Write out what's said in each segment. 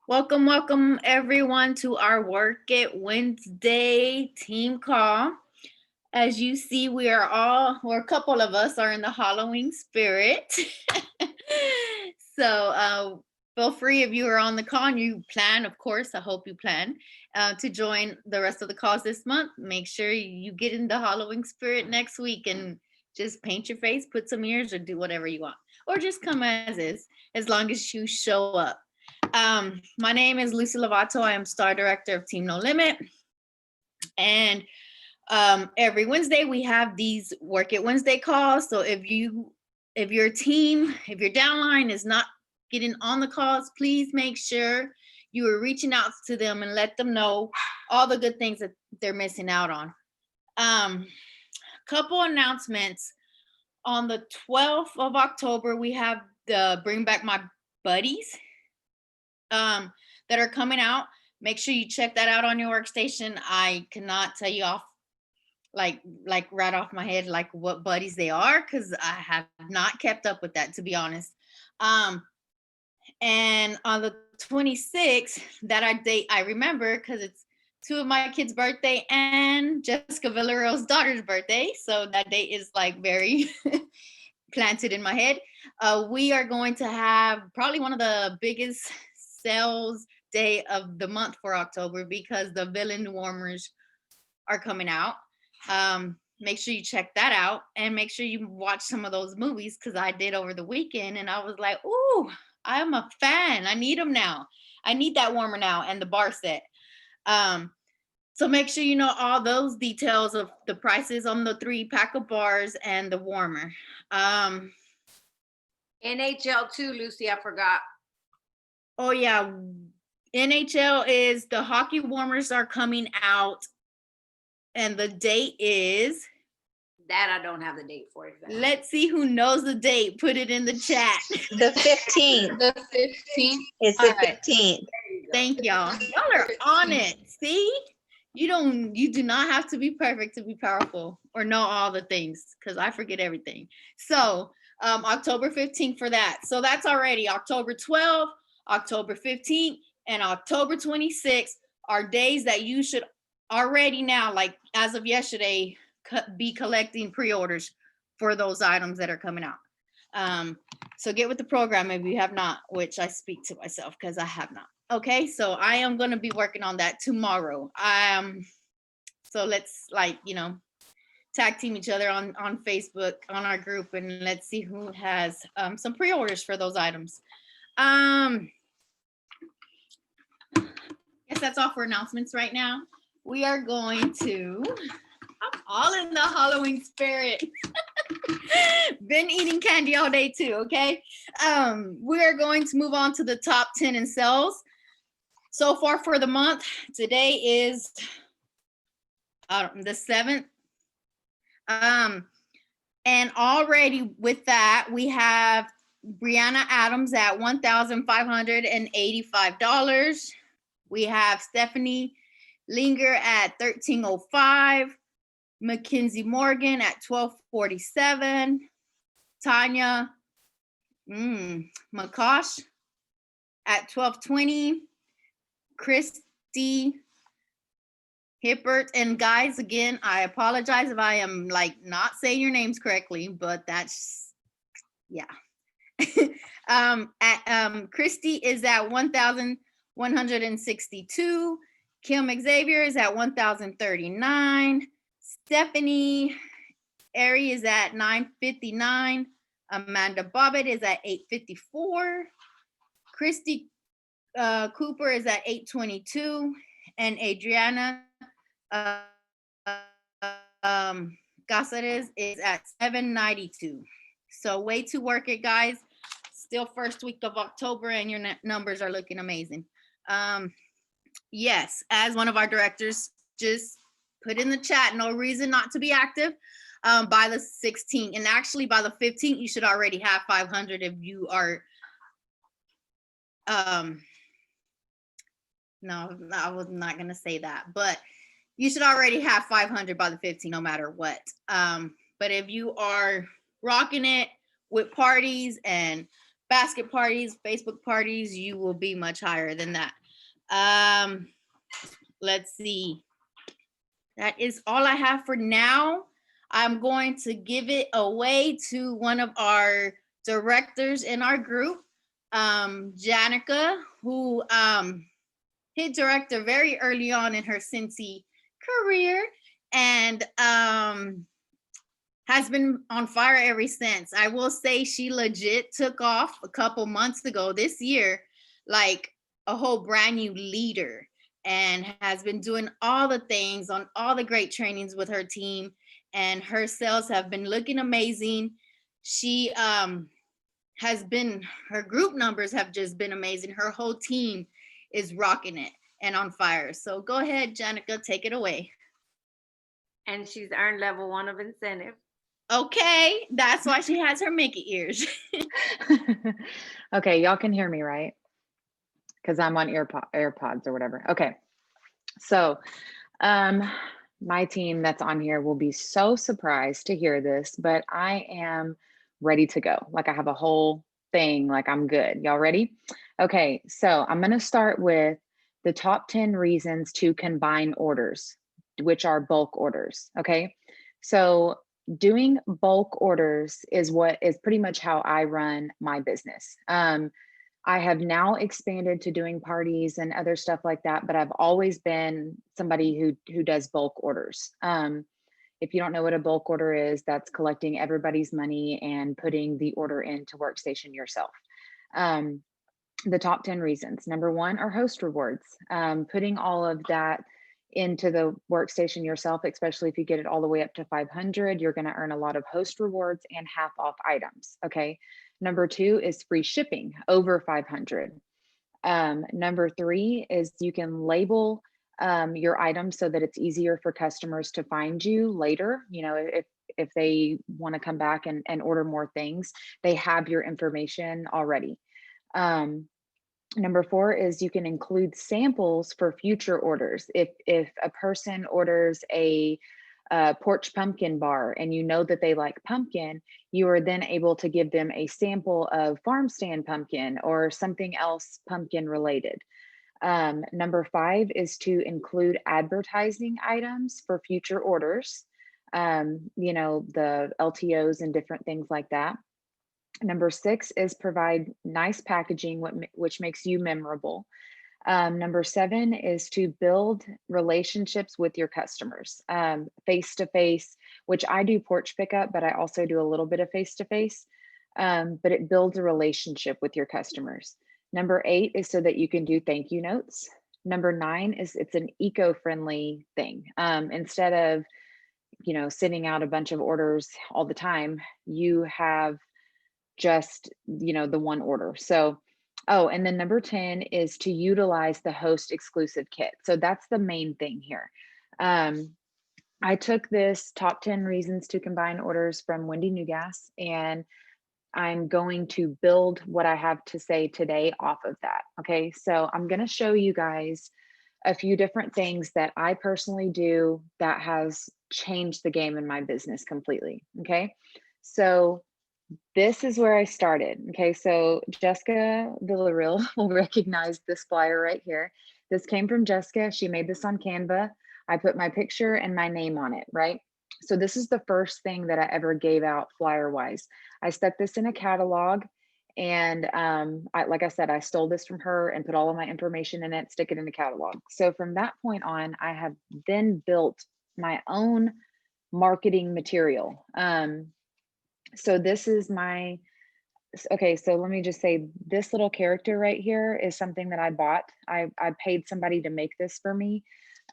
Welcome, welcome everyone to our Work It Wednesday team call. As you see, we are all, or a couple of us are in the Halloween spirit. So feel free if you are on the call and you plan, of course, I hope you plan to join the rest of the calls this month. Make sure you get in the Halloween spirit next week and just paint your face, put some ears, or do whatever you want. Or just come as is, as long as you show up. My name is Lucy Lovato. I am Star Director of Team No Limit. And every Wednesday we have these Work It Wednesday calls. So if your team, if your downline is not getting on the calls, please make sure you are reaching out to them and let them know all the good things that they're missing out on. Couple announcements. On the 12th of October, we have the Bring Back My Buddies that are coming out. Make sure you check that out on your workstation. I cannot tell you off like right off my head like what buddies they are, because I have not kept up with that, to be honest. And on the 26th, that date I remember because it's two of my kids' birthday and Jessica Villareal's daughter's birthday. So that date is like very planted in my head. We are going to have probably one of the biggest sales day of the month for October because the villain warmers are coming out. Make sure you check that out and make sure you watch some of those movies because I did over the weekend and I was like, ooh, I'm a fan. I need them now. I need that warmer now and the bar set. So make sure you know all those details of the prices on the 3-pack of bars and the warmer. NHL too, Lucy, I forgot. Oh yeah, NHL is the hockey warmers are coming out, and the date is that I don't have the date for exactly. Let's see who knows the date. Put it in the chat. The 15th. The 15th. It's the 15th. Thank y'all. Y'all are on it. See? You do not have to be perfect to be powerful or know all the things, because I forget everything. So October 15th for that. So that's already October 12th, October 15th, and October 26th are days that you should already now, like as of yesterday, be collecting pre-orders for those items that are coming out. So get with the program if you have not, which I speak to myself because I have not. Okay, so I am going to be working on that tomorrow. So let's tag team each other on Facebook, on our group, and let's see who has some pre-orders for those items. Guess that's all for announcements right now. We are going to, I'm all in the Halloween spirit. Been eating candy all day too, okay? We are going to move on to the top 10 in sales. So far for the month, today is the 7th. And already with that, we have Brianna Adams at $1,585. We have Stephanie Linger at $1,305. Mackenzie Morgan at $1,247. Tanya Makosh at $1,220. Christy Hippert, and guys, again, I apologize if I am not saying your names correctly, but that's yeah. Christy is at $1,162. Kim Xavier is at $1,039. Stephanie Airy is at $959. Amanda Bobbitt is at $854. Christy Cooper is at $822. And Adriana Caceres is at $792. So way to work it, guys. Still first week of October and your numbers are looking amazing. Yes, as one of our directors just put in the chat, no reason not to be active by the 16th. And actually by the 15th, you should already have 500 if you are, no, I was not going to say that, but you should already have 500 by the 15th, no matter what. But if you are rocking it with parties and basket parties, Facebook parties, you will be much higher than that. Let's see. That is all I have for now. I'm going to give it away to one of our directors in our group, Jannica, who hit director very early on in her Scentsy career, and has been on fire ever since. I will say she legit took off a couple months ago this year, like a whole brand new leader, and has been doing all the things on all the great trainings with her team. And her sales have been looking amazing. She has been, her group numbers have just been amazing. Her whole team is rocking it and on fire. So go ahead, Jannica, take it away. And she's earned level 1 of incentive. Okay, that's why she has her Mickey ears. Okay, y'all can hear me, right? Because I'm on AirPods or whatever. Okay, so my team that's on here will be so surprised to hear this, but I am ready to go. Like I have a whole thing, like I'm good. Y'all ready? Okay, so I'm gonna start with the top 10 reasons to combine orders, which are bulk orders, okay? So doing bulk orders is pretty much how I run my business. I have now expanded to doing parties and other stuff like that, but I've always been somebody who does bulk orders. If you don't know what a bulk order is, that's collecting everybody's money and putting the order into Workstation yourself. The top 10 reasons. Number 1 are host rewards. Putting all of that into the Workstation yourself, especially if you get it all the way up to 500, you're going to earn a lot of host rewards and half off items. Okay. Number 2 is free shipping over 500. Number 3 is you can label your items so that it's easier for customers to find you later. You know, if they want to come back and order more things, they have your information already. Number 4 is you can include samples for future orders. If a person orders a porch pumpkin bar and you know that they like pumpkin, you are then able to give them a sample of farm stand pumpkin or something else pumpkin related. Number 5 is to include advertising items for future orders, you know, the LTOs and different things like that. Number 6 is provide nice packaging, which makes you memorable. Number 7 is to build relationships with your customers, face-to-face, which I do porch pickup, but I also do a little bit of face-to-face, but it builds a relationship with your customers. Number 8 is so that you can do thank you notes. Number 9 is it's an eco-friendly thing. Instead of, you know, sending out a bunch of orders all the time, you have just, you know, the one order. So, oh, and then number 10 is to utilize the host exclusive kit. So that's the main thing here. I took this top 10 reasons to combine orders from Wendy Newgas, and I'm going to build what I have to say today off of that. Okay, so I'm going to show you guys a few different things that I personally do that has changed the game in my business completely. Okay, so this is where I started. Okay, so Jessica Villareal will recognize this flyer right here. This came from Jessica. She made this on Canva. I put my picture and my name on it, right? So this is the first thing that I ever gave out flyer wise. I stuck this in a catalog, and like I said, I stole this from her and put all of my information in it, stick it in a catalog. So from that point on, I have then built my own marketing material. So this is my, okay, so let me just say this little character right here is something that I bought. I paid somebody to make this for me.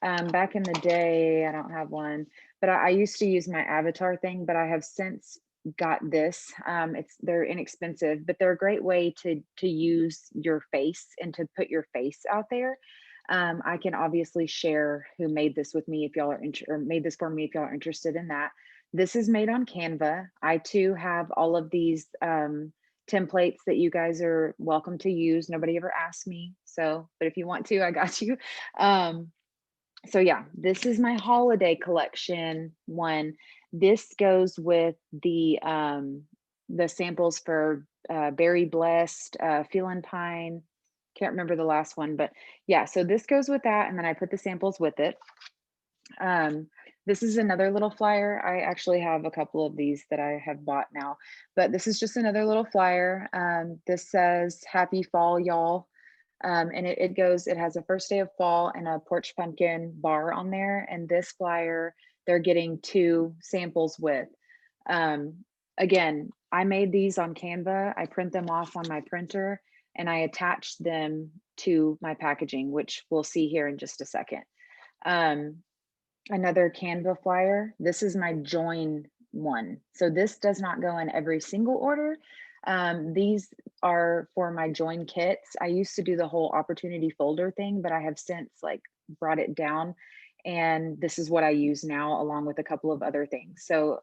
Back in the day, I don't have one, but I used to use my avatar thing, but I have since got this. They're inexpensive, but they're a great way to use your face and to put your face out there. I can obviously share who made this with me if y'all are or made this for me if y'all are interested in that. This is made on Canva. I too have all of these templates that you guys are welcome to use. Nobody ever asked me, so, but if you want to, I got you. So yeah, this is my holiday collection one. This goes with the samples for Berry Blessed, Feeling Pine. Can't remember the last one, but yeah, so this goes with that. And then I put the samples with it. This is another little flyer. I actually have a couple of these that I have bought now, but this is just another little flyer. This says happy fall, y'all. And it has a first day of fall and a porch pumpkin bar on there. And this flyer, they're getting 2 samples with. Again, I made these on Canva. I print them off on my printer and I attach them to my packaging, which we'll see here in just a second. Another Canva flyer. This is my join one. So this does not go in every single order. These are for my join kits. I used to do the whole opportunity folder thing, but I have since like brought it down. And this is what I use now, along with a couple of other things. So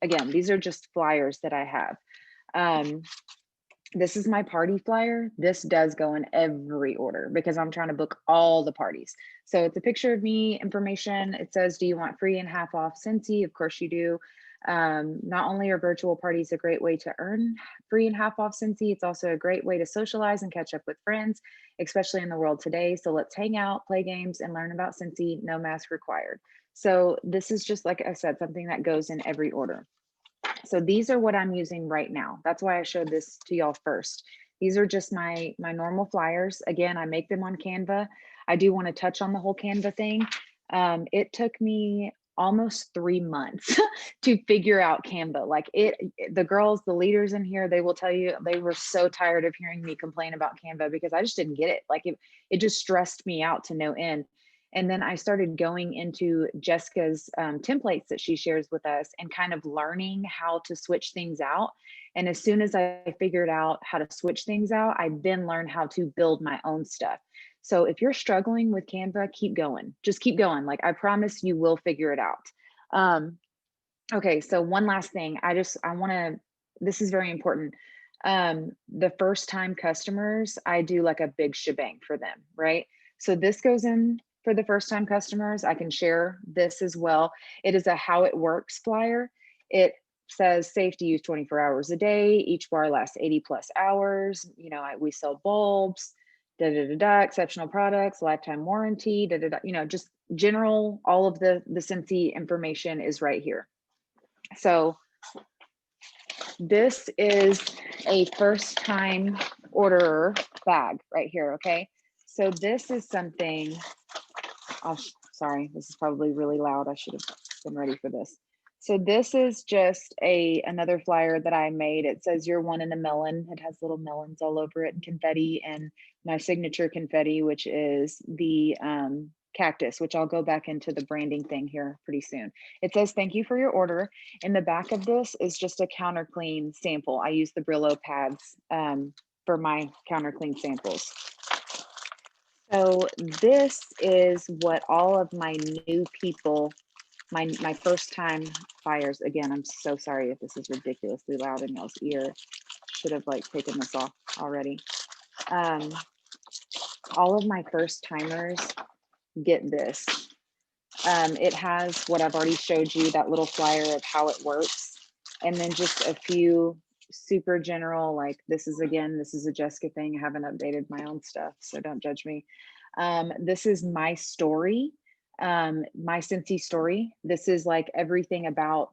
again, these are just flyers that I have. This is my party flyer. This does go in every order because I'm trying to book all the parties. So it's a picture of me, information. It says, do you want free and half off Scentsy? Of course you do. Not only are virtual parties a great way to earn free and half off Scentsy, it's also a great way to socialize and catch up with friends, especially in the world today. So let's hang out, play games, and learn about Scentsy, no mask required. So this is just, like I said, something that goes in every order. So these are what I'm using right now. That's why I showed this to y'all first. These are just my normal flyers. Again, I make them on Canva. I do want to touch on the whole Canva thing. It took me almost 3 months to figure out Canva. Like the girls, the leaders in here, they will tell you they were so tired of hearing me complain about Canva because I just didn't get it. Like it just stressed me out to no end. And then I started going into Jessica's templates that she shares with us and kind of learning how to switch things out. And as soon as I figured out how to switch things out, I then learned how to build my own stuff. So if you're struggling with Canva, keep going. Just keep going. Like I promise you will figure it out. Okay, so one last thing. This is very important. The first time customers, I do like a big shebang for them, right? So this goes in for the first time customers. I can share this as well. It is a how it works flyer. It says safe to use 24 hours a day. Each bar lasts 80 plus hours. You know, we sell bulbs, exceptional products, lifetime warranty, you know, just general, all of the Scentsy information is right here. So this is a first time orderer bag right here. Okay. So this is something, sorry, this is probably really loud. I should have been ready for this. So this is just another flyer that I made. It says you're one in a melon. It has little melons all over it and confetti, and my signature confetti, which is the cactus, which I'll go back into the branding thing here pretty soon. It says, thank you for your order. In the back of this is just a counter clean sample. I use the Brillo pads for my counter clean samples. So this is what all of my new people, my first time buyers, again, I'm so sorry if this is ridiculously loud in y'all's ear. Should have like taken this off already. All of my first timers get this. It has what I've already showed you, that little flyer of how it works. And then just a few super general, like this is a Jessica thing. I haven't updated my own stuff, so don't judge me. This is my story, my Scentsy story. This is like everything about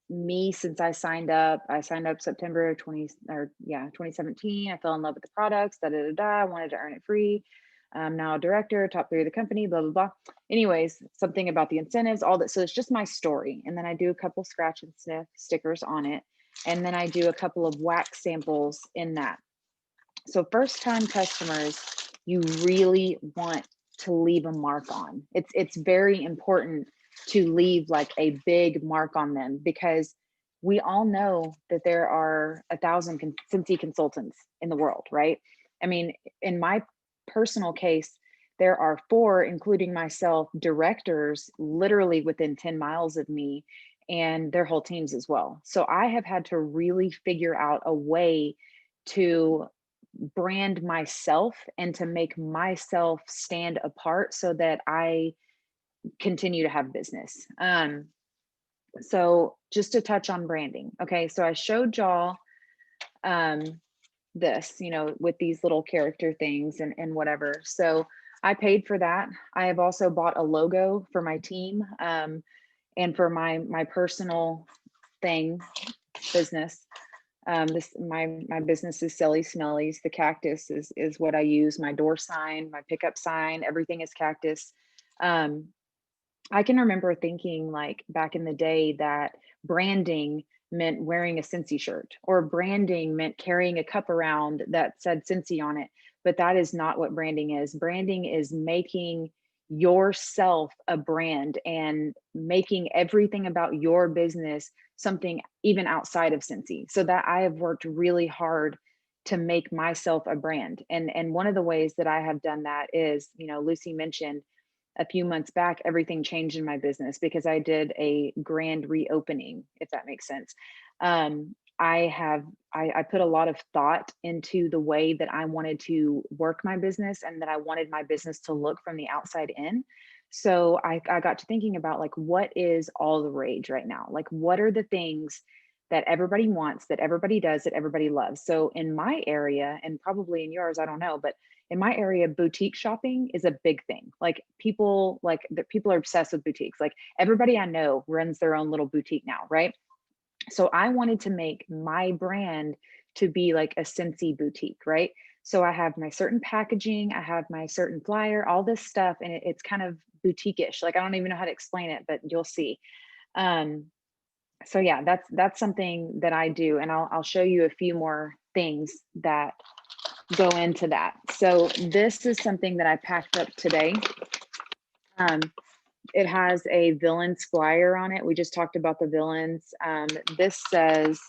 me since I signed up. I signed up September 2017. I fell in love with the products, I wanted to earn it free. I'm now a director, top 3 of the company, blah, blah, blah. Anyways, something about the incentives, all that. So it's just my story. And then I do a couple scratch and sniff stickers on it. And then I do a couple of wax samples in that. So first time customers, you really want to leave a mark on. It's very important to leave like a big mark on them, because we all know that there are 1,000 Scentsy consultants in the world, right? I mean, in my personal case, there are 4, including myself, directors literally within 10 miles of me, and their whole teams as well. So I have had to really figure out a way to brand myself and to make myself stand apart so that I continue to have business. So just to touch on branding. Okay, so I showed y'all this, with these little character things and whatever. So I paid for that. I have also bought a logo for my team, and for my personal business. My business is Silly Smellies. The cactus is what I use. My door sign, my pickup sign, everything is cactus. I can remember thinking, like, back in the day, that branding meant wearing a Scentsy shirt, or branding meant carrying a cup around that said Scentsy on it. But that is not what branding is. Branding is making yourself a brand and making everything about your business something even outside of Scentsy. So that I have worked really hard to make myself a brand. And one of the ways that I have done that is, Lucy mentioned a few months back, everything changed in my business because I did a grand reopening, if that makes sense. I put a lot of thought into the way that I wanted to work my business and that I wanted my business to look from the outside in. So I got to thinking about, like, what is all the rage right now? Like, what are the things that everybody wants, that everybody does, that everybody loves? So in my area, and probably in yours, I don't know, but in my area, boutique shopping is a big thing. Like, people are obsessed with boutiques. Like, everybody I know runs their own little boutique now, right? So I wanted to make my brand to be like a Scentsy boutique, right? So I have my certain packaging, I have my certain flyer, all this stuff, and it's kind of boutique-ish. Like, I don't even know how to explain it, but you'll see. So yeah, that's something that I do, and I'll show you a few more things that go into that. So this is something that I packed up today. It has a villains flyer on it. We just talked about the villains. This says,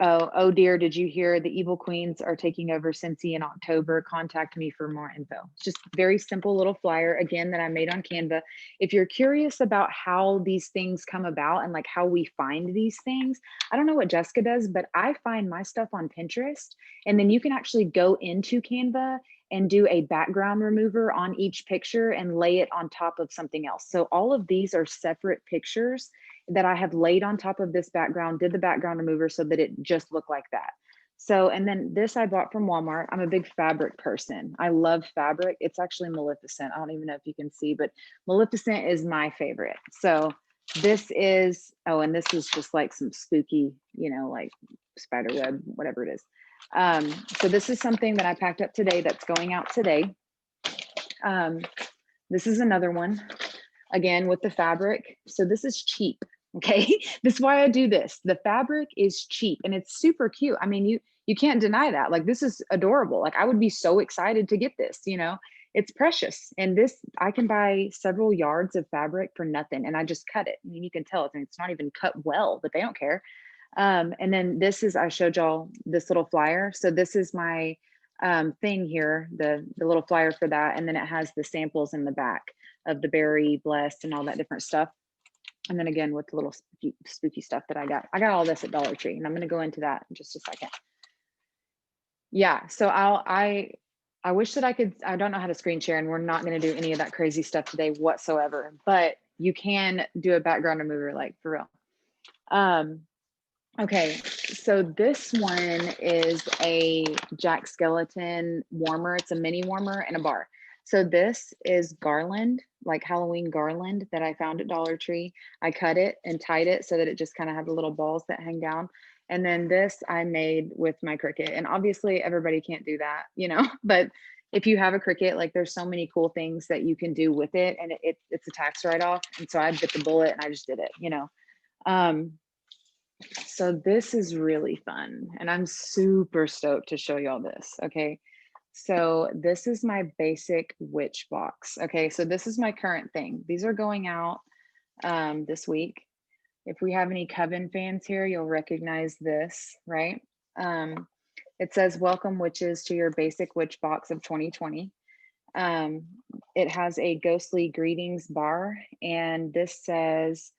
oh dear, did you hear the evil queens are taking over Scentsy in October? Contact me for more info. It's just very simple little flyer, again, that I made on Canva. If you're curious about how these things come about and like how we find these things, I don't know what Jessica does, but I find my stuff on Pinterest, and then you can actually go into Canva and do a background remover on each picture and lay it on top of something else. So all of these are separate pictures that I have laid on top of this background, did the background remover so that it just looked like that. So, and then this I bought from Walmart. I'm a big fabric person. I love fabric. It's actually Maleficent. I don't even know if you can see, but Maleficent is my favorite. So this is, and this is just like some spooky, like spider web, whatever it is. So this is something that I packed up today that's going out today. This is another one, again, with the fabric. So this is cheap. Okay. This is why I do this. The fabric is cheap and it's super cute. I mean, you can't deny that. Like, this is adorable. Like, I would be so excited to get this, it's precious. And this, I can buy several yards of fabric for nothing. And I just cut it. I mean, you can tell it's not even cut well, but they don't care. And then this is, I showed y'all this little flyer. So this is my thing here, the little flyer for that. And then it has the samples in the back of the berry blessed and all that different stuff. And then again, with the little spooky stuff that I got all this at Dollar Tree, and I'm going to go into that in just a second. Yeah. So I wish that I don't know how to screen share, and we're not going to do any of that crazy stuff today whatsoever, but you can do a background remover, like, for real. Okay, so this one is a Jack Skellington warmer. It's a mini warmer in a bar. So this is garland, like Halloween garland that I found at Dollar Tree. I cut it and tied it so that it just kind of had the little balls that hang down. And then this I made with my Cricut. And obviously everybody can't do that, but if you have a Cricut, like, there's so many cool things that you can do with it, and it's a tax write-off. And so I bit the bullet and I just did it, So this is really fun, and I'm super stoked to show y'all this. Okay, so this is my basic witch box. Okay, so this is my current thing. These are going out this week. If we have any Coven fans here, you'll recognize this, right? It says, welcome witches to your basic witch box of 2020. It has a ghostly greetings bar, and this says,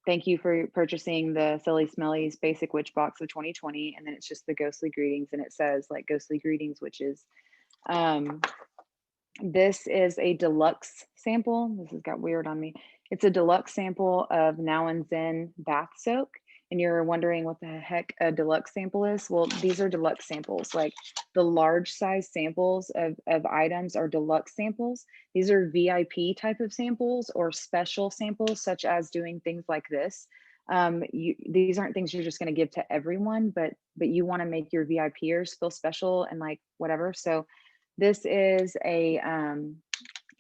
thank you for purchasing the Silly Smellies Basic Witch Box of 2020. And then it's just the ghostly greetings, and it says, like, ghostly greetings, witches. This is a deluxe sample. This has got weird on me. It's a deluxe sample of Now and Zen bath soak. and you're wondering what the heck a deluxe sample is, well, these are deluxe samples. Like the large size samples of items are deluxe samples. These are VIP type of samples or special samples, such as doing things like this. These aren't things you're just going to give to everyone, but you want to make your VIPers feel special and like whatever. So this is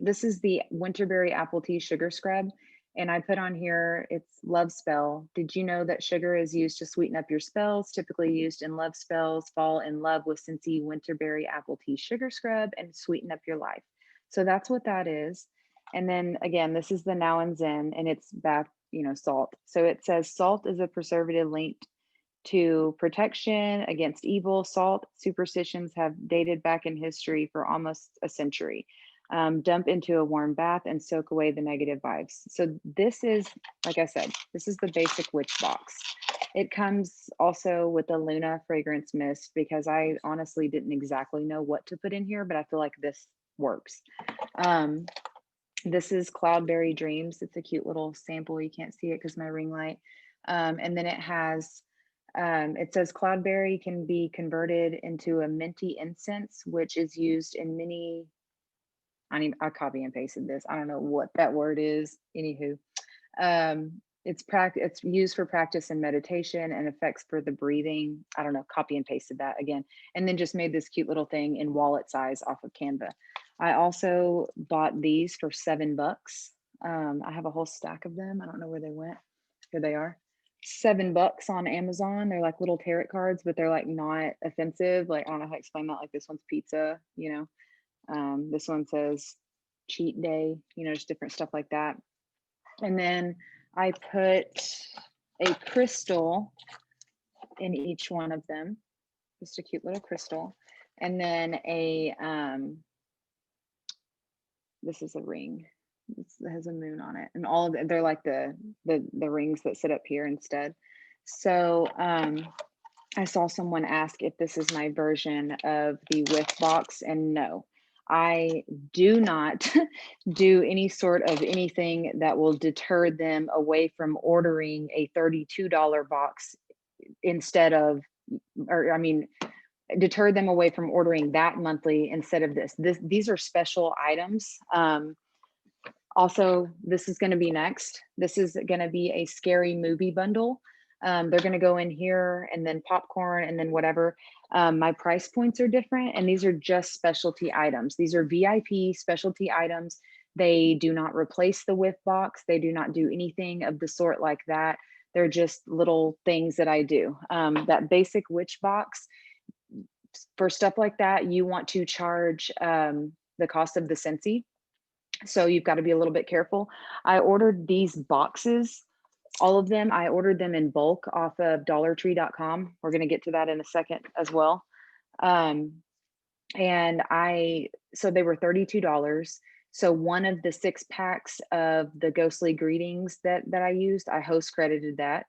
this is the Winterberry Apple Tea Sugar Scrub. And I put on here, it's love spell. Did you know that sugar is used to sweeten up your spells? Typically used in love spells. Fall in love with Scentsy Winterberry Apple Tea Sugar Scrub and sweeten up your life. So that's what that is. And then again, this is the Now and Zen, and it's bath, salt. So it says salt is a preservative linked to protection against evil. Salt superstitions have dated back in history for almost a century. Dump into a warm bath and soak away the negative vibes. So this is, like I said, this is the basic witch box. It comes also with a Luna fragrance mist because I honestly didn't exactly know what to put in here, but I feel like this works. This is Cloudberry Dreams. It's a cute little sample. You can't see it because my ring light. And then it has, it says Cloudberry can be converted into a minty incense, which is used in many, I copy and pasted this. I don't know what that word is. Anywho, it's used for practice and meditation and effects for the breathing. I don't know, copy and pasted that again. And then just made this cute little thing in wallet size off of Canva. I also bought these for $7. I have a whole stack of them. I don't know where they went. Here they are. $7 on Amazon. They're like little tarot cards, but they're like not offensive. Like, I don't know how to explain that. Like this one's pizza, this one says cheat day, just different stuff like that. And then I put a crystal in each one of them, just a cute little crystal. And then this is a ring. It has a moon on it, and all of they're like the rings that sit up here instead. So I saw someone ask if this is my version of the whiff box, and no, I do not do any sort of anything that will deter them away from ordering a $32 box instead of, or I mean, deter them away from ordering that monthly instead of this. These are special items. Also, this is going to be next. This is going to be a scary movie bundle. They're going to go in here and then popcorn and then whatever. My price points are different, and these are just specialty items. These are VIP specialty items. They do not replace the whiff box. They do not do anything of the sort like that. They're just little things that I do. That basic witch box, for stuff like that, you want to charge the cost of the Scentsy. So you've got to be a little bit careful. I ordered these boxes, all of them. I ordered them in bulk off of dollartree.com. We're going to get to that in a second as well. So they were $32. So one of the 6 packs of the ghostly greetings that I used, I host credited that,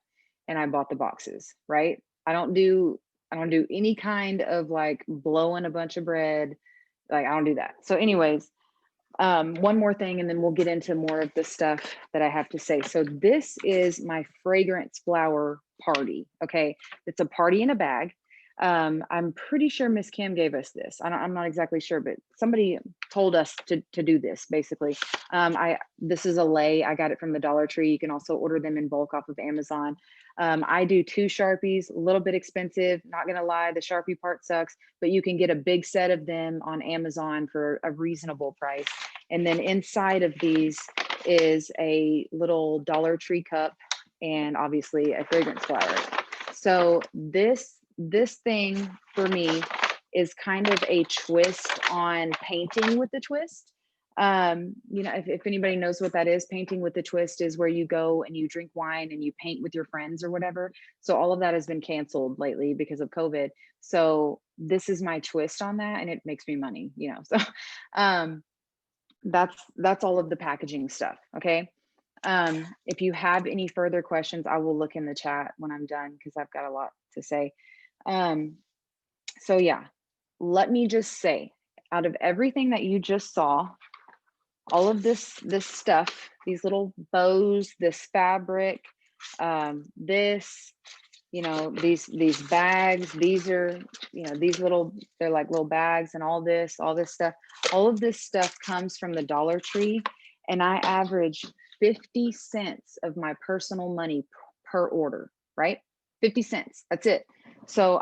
and I bought the boxes, right? I don't do any kind of like blowing a bunch of bread. Like, I don't do that. So anyways, one more thing, and then we'll get into more of the stuff that I have to say. So this is my fragrance flower party. Okay. It's a party in a bag. I'm pretty sure Miss Kim gave us this. I'm not exactly sure, but somebody told us to do this basically. This is a lei. I got it from the Dollar Tree. You can also order them in bulk off of Amazon. I do 2 Sharpies, a little bit expensive, not gonna lie, the Sharpie part sucks, but you can get a big set of them on Amazon for a reasonable price. And then inside of these is a little Dollar Tree cup and obviously a fragrance flower. So this thing for me is kind of a twist on painting with the twist. If anybody knows what that is, painting with the twist is where you go and you drink wine and you paint with your friends or whatever. So all of that has been canceled lately because of COVID. So this is my twist on that, and it makes me money, so that's all of the packaging stuff. Okay. If you have any further questions, I will look in the chat when I'm done, because I've got a lot to say. So yeah, let me just say, out of everything that you just saw, all of this stuff, these little bows, this fabric, this, these bags, these are, these little, they're like little bags, and all this stuff. All of this stuff comes from the Dollar Tree, and I average 50 cents of my personal money per order, right? 50 cents, that's it. So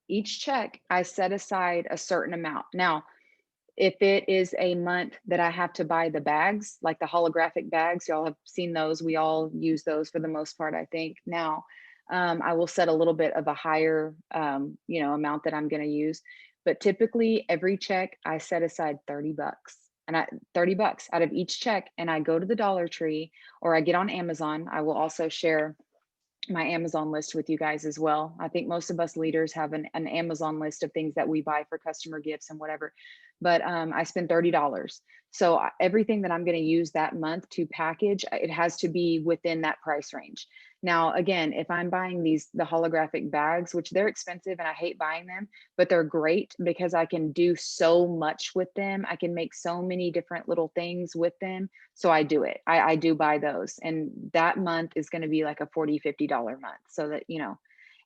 each check, I set aside a certain amount. Now, if it is a month that I have to buy the bags, like the holographic bags, y'all have seen those. We all use those for the most part, I think. Now, I will set a little bit of a higher, amount that I'm going to use. But typically, every check I set aside $30, and $30 out of each check, and I go to the Dollar Tree or I get on Amazon. I will also share my Amazon list with you guys as well. I think most of us leaders have an Amazon list of things that we buy for customer gifts and whatever. But I spend $30. So everything that I'm going to use that month to package, it has to be within that price range. Now, again, if I'm buying the holographic bags, which they're expensive and I hate buying them, but they're great because I can do so much with them. I can make so many different little things with them. So I do it. I do buy those. And that month is going to be like a $40, $50 month. So that,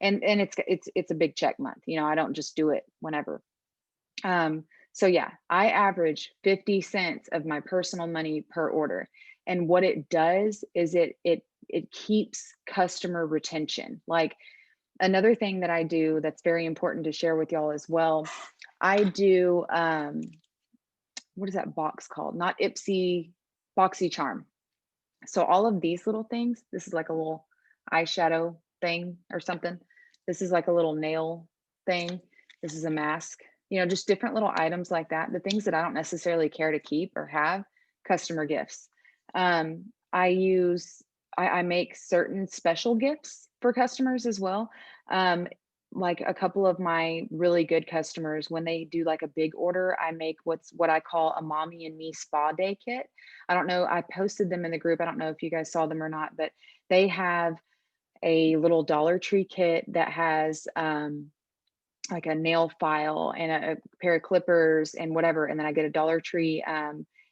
and it's a big check month. I don't just do it whenever. So yeah, I average 50 cents of my personal money per order. And what it does is it keeps customer retention. Like, another thing that I do that's very important to share with y'all as well, I do, what is that box called? Not Ipsy, BoxyCharm. So all of these little things, this is like a little eyeshadow thing or something. This is like a little nail thing. This is a mask, just different little items like that. The things that I don't necessarily care to keep or have, customer gifts. I make certain special gifts for customers as well. Like a couple of my really good customers, when they do like a big order, I make what I call a mommy and me spa day kit. I don't know, I posted them in the group. I don't know if you guys saw them or not, but they have a little Dollar Tree kit that has like a nail file and a pair of clippers and whatever. And then I get a Dollar Tree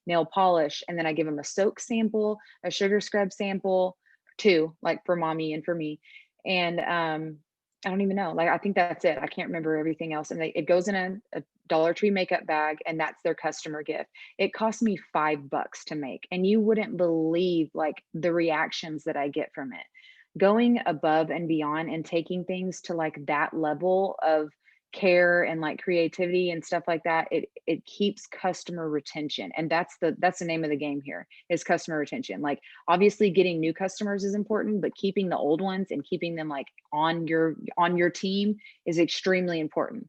nail polish, and then I give them a soak sample, a sugar scrub sample, two, like for mommy and for me. And I don't even know, like, I think that's it. I can't remember everything else. And it goes in a Dollar Tree makeup bag, and that's their customer gift. It cost me $5 to make, and you wouldn't believe like the reactions that I get from it. Going above and beyond and taking things to like that level of care and like creativity and stuff like that, it keeps customer retention. And that's the name of the game here, is customer retention. Like, obviously getting new customers is important, but keeping the old ones and keeping them like on your team is extremely important.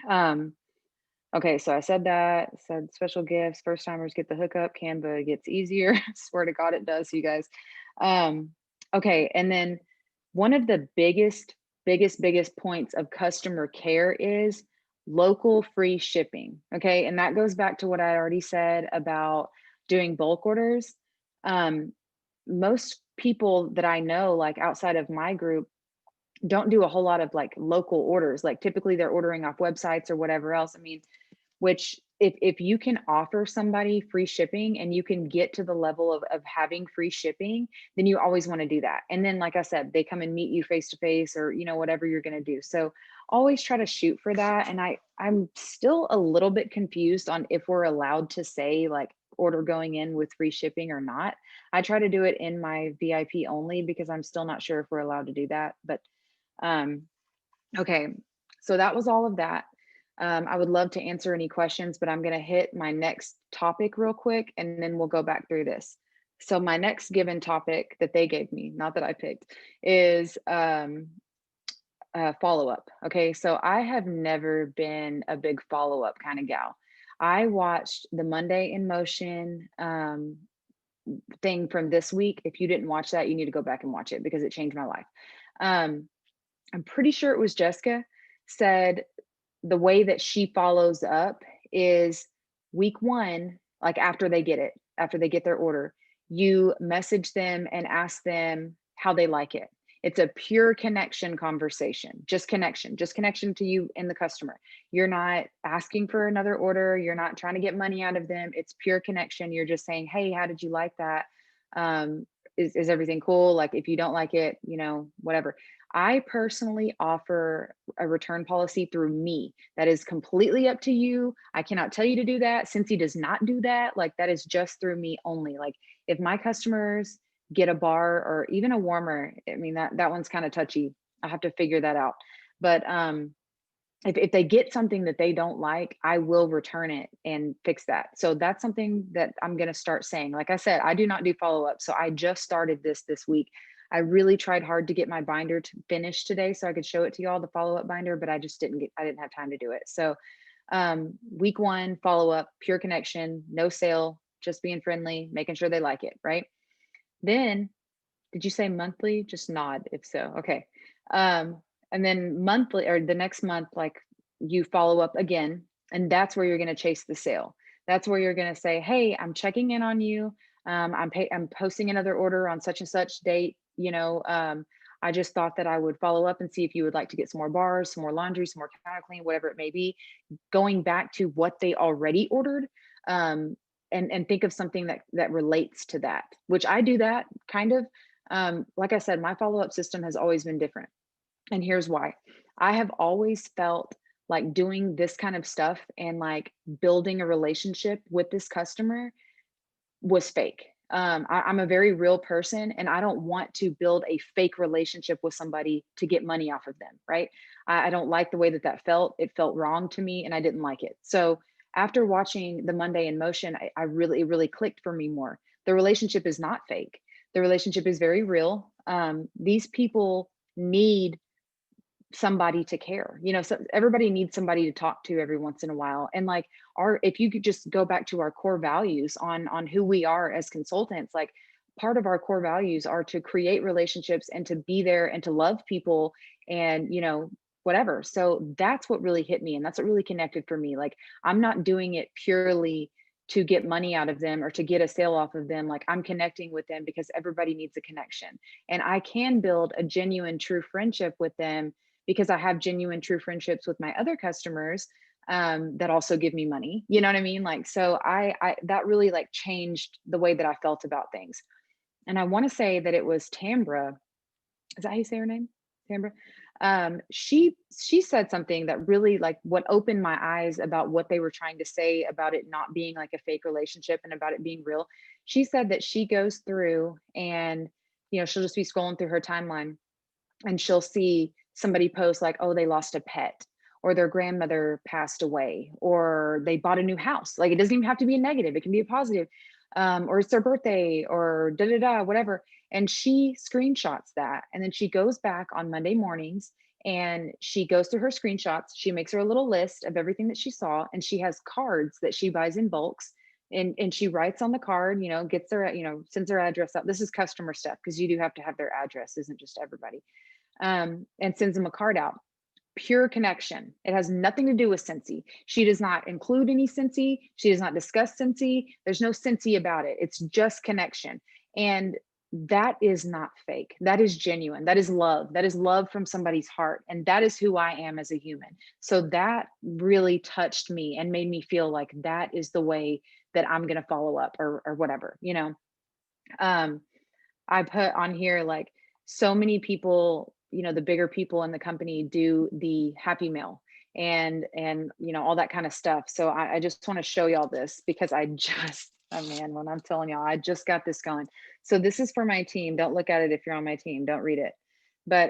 Okay, so I said special gifts, first timers get the hookup, Canva gets easier. Swear to God it does, you guys. Okay, and then one of the biggest points of customer care is local free shipping. Okay, and that goes back to what I already said about doing bulk orders. Most people that I know, like outside of my group, don't do a whole lot of like local orders. Like, typically they're ordering off websites or whatever else. I mean, which if you can offer somebody free shipping and you can get to the level of having free shipping, then you always want to do that. And then, like I said, they come and meet you face to face, or whatever you're going to do. So always try to shoot for that. And I'm still a little bit confused on if we're allowed to say like order going in with free shipping or not. I try to do it in my VIP only because I'm still not sure if we're allowed to do that. But okay, so that was all of that. I would love to answer any questions, but I'm going to hit my next topic real quick, and then we'll go back through this. So my next given topic that they gave me, not that I picked, is follow-up. Okay, so I have never been a big follow-up kind of gal. I watched the Monday in Motion thing from this week. If you didn't watch that, you need to go back and watch it because it changed my life. I'm pretty sure it was Jessica said the way that she follows up is week one, like after they get their order, you message them and ask them how they like it. It's a pure connection conversation, just connection to you and the customer. You're not asking for another order. You're not trying to get money out of them. It's pure connection. You're just saying, hey, how did you like that? is everything cool? Like, if you don't like it, you know, whatever. I personally offer a return policy through me. That is completely up to you. I cannot tell you to do that. Scentsy does not do that. Like, that is just through me only. Like, if my customers get a bar or even a warmer, I mean, that one's kind of touchy. I have to figure that out. But if they get something that they don't like, I will return it and fix that. So that's something that I'm going to start saying. Like I said, I do not do follow-up. So I just started this week. I really tried hard to get my binder to finish today so I could show it to y'all, the follow-up binder, but I didn't have time to do it. So week 1, follow-up, pure connection, no sale, just being friendly, making sure they like it, right? Then, did you say monthly? Just nod if so. Okay. And then monthly, or the next month, like, you follow up again, and that's where you're going to chase the sale. That's where you're going to say, hey, I'm checking in on you. I'm posting another order on such and such date. You know, I just thought that I would follow up and see if you would like to get some more bars, some more laundry, some more counter clean, whatever it may be, going back to what they already ordered. And think of something that relates to that, which I do that kind of. Like I said, my follow-up system has always been different. And here's why. I have always felt like doing this kind of stuff and like building a relationship with this customer was fake. I'm a very real person, and I don't want to build a fake relationship with somebody to get money off of them, right? I don't like the way that felt. It felt wrong to me, and I didn't like it. So after watching the Monday in Motion, it really clicked for me more. The relationship is not fake. The relationship is very real. These people need somebody to care, you know, so everybody needs somebody to talk to every once in a while. And like, if you could just go back to our core values on who we are as consultants, like, part of our core values are to create relationships and to be there and to love people and, you know, whatever. So that's what really hit me, and that's what really connected for me. Like, I'm not doing it purely to get money out of them or to get a sale off of them. Like, I'm connecting with them because everybody needs a connection, and I can build a genuine true friendship with them because I have genuine true friendships with my other customers that also give me money. You know what I mean? Like, so I that really like changed the way that I felt about things. And I want to say that it was Tambra. Is that how you say her name? Tambra. She said something that really like what opened my eyes about what they were trying to say about it not being like a fake relationship and about it being real. She said that she goes through and, you know, she'll just be scrolling through her timeline and she'll see somebody post like, oh, they lost a pet, or their grandmother passed away, or they bought a new house. Like, it doesn't even have to be a negative, it can be a positive. Or it's their birthday, or da da da, whatever. And she screenshots that, and then she goes back on Monday mornings and she goes through her screenshots. She makes her a little list of everything that she saw, and she has cards that she buys in bulks. And she writes on the card, you know, gets their, you know, sends their address out. This is customer stuff because you do have to have their address, isn't just everybody. And sends them a card out. Pure connection. It has nothing to do with Scentsy. She does not include any Scentsy. She does not discuss Scentsy. There's no Scentsy about it. It's just connection. And that is not fake. That is genuine. That is love. That is love from somebody's heart. And that is who I am as a human. So that really touched me and made me feel like that is the way that I'm going to follow up, or whatever, you know. I put on here, like, so many people, you know, the bigger people in the company do the happy mail and you know, all that kind of stuff. So I just want to show y'all this because oh man, when I'm telling y'all, I just got this going. So this is for my team. Don't look at it if you're on my team, don't read it. But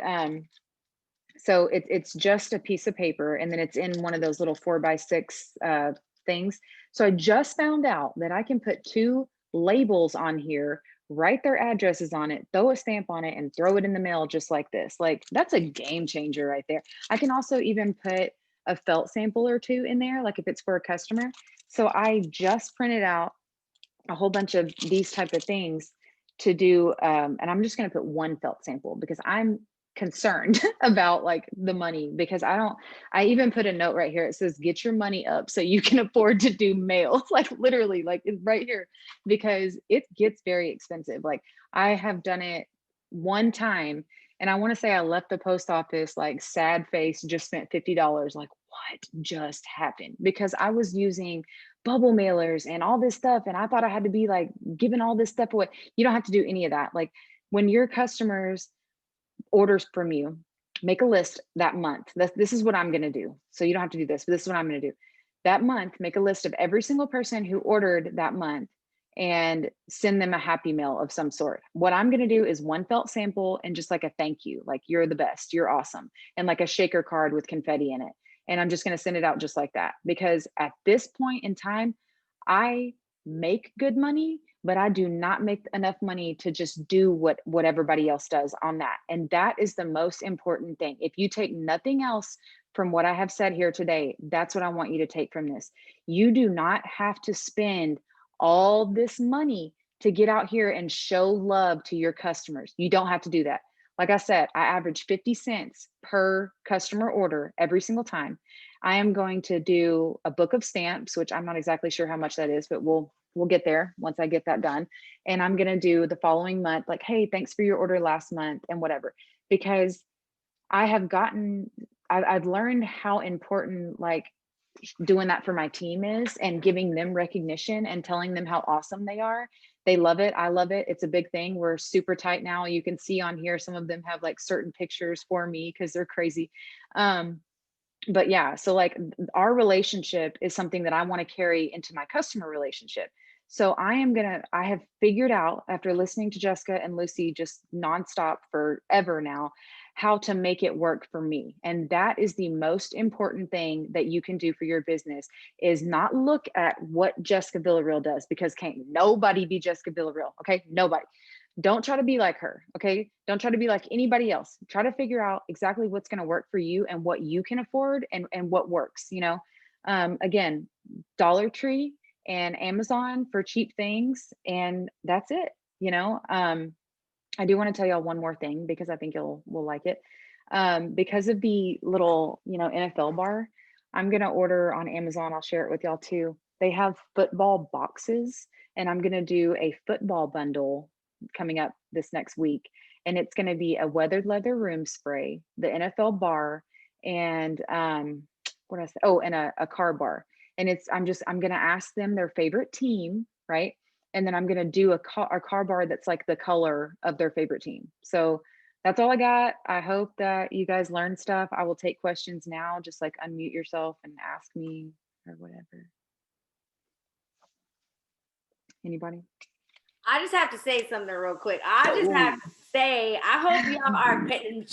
so it's just a piece of paper, and then it's in one of those little 4x6 things. So I just found out that I can put 2 labels on here, write their addresses on it, throw a stamp on it, and throw it in the mail just like this. Like, that's a game changer right there. I can also even put a felt sample or 2 in there, like if it's for a customer. So I just printed out a whole bunch of these type of things to do. And I'm just going to put 1 felt sample because I'm concerned about like the money, because I even put a note right here. It says, get your money up so you can afford to do mail. Like, literally, like, it's right here, because it gets very expensive. Like, I have done it one time, and I want to say I left the post office like sad face, just spent $50. Like, what? what just happened? Because I was using bubble mailers and all this stuff. And I thought I had to be like giving all this stuff away. You don't have to do any of that. Like when your customers orders from you, make a list that month. This is what I'm going to do. So you don't have to do this, but this is what I'm going to do. That month, make a list of every single person who ordered that month and send them a happy mail of some sort. What I'm going to do is one felt sample and just like a thank you, like you're the best, you're awesome, and like a shaker card with confetti in it. And I'm just going to send it out just like that, because at this point in time, I make good money, but I do not make enough money to just do what everybody else does on that. And that is the most important thing. If you take nothing else from what I have said here today, that's what I want you to take from this. You do not have to spend all this money to get out here and show love to your customers. You don't have to do that. Like I said, I average 50 cents per customer order every single time. I am going to do a book of stamps, which I'm not exactly sure how much that is, but we'll get there once I get that done. And I'm going to do the following month, like, hey, thanks for your order last month and whatever, because I've learned how important like doing that for my team is, and giving them recognition and telling them how awesome they are. They love it. I love it. It's a big thing. We're super tight now. You can see on here, some of them have like certain pictures for me because they're crazy. But yeah, so like our relationship is something that I want to carry into my customer relationship. So I have figured out, after listening to Jessica and Lucy just nonstop forever now, how to make it work for me. And that is the most important thing that you can do for your business, is not look at what Jessica Villareal does, because can't nobody be Jessica Villareal. Okay. Nobody. Don't try to be like her. Okay. Don't try to be like anybody else. Try to figure out exactly what's going to work for you and what you can afford and what works, you know. Again, Dollar Tree and Amazon for cheap things. And that's it, you know. I do want to tell y'all one more thing, because I think will like it. Because of the little, you know, NFL bar, I'm going to order on Amazon. I'll share it with y'all too. They have football boxes, and I'm going to do a football bundle coming up this next week. And it's going to be a weathered leather room spray, the NFL bar, and what else? Oh, and a car bar. And I'm going to ask them their favorite team, right? And then I'm going to do a car bar that's like the color of their favorite team. So that's all I got. I hope that you guys learned stuff. I will take questions now. Just like unmute yourself and ask me or whatever. Anybody? I just have to say something real quick. I just have to say, I hope y'all are taking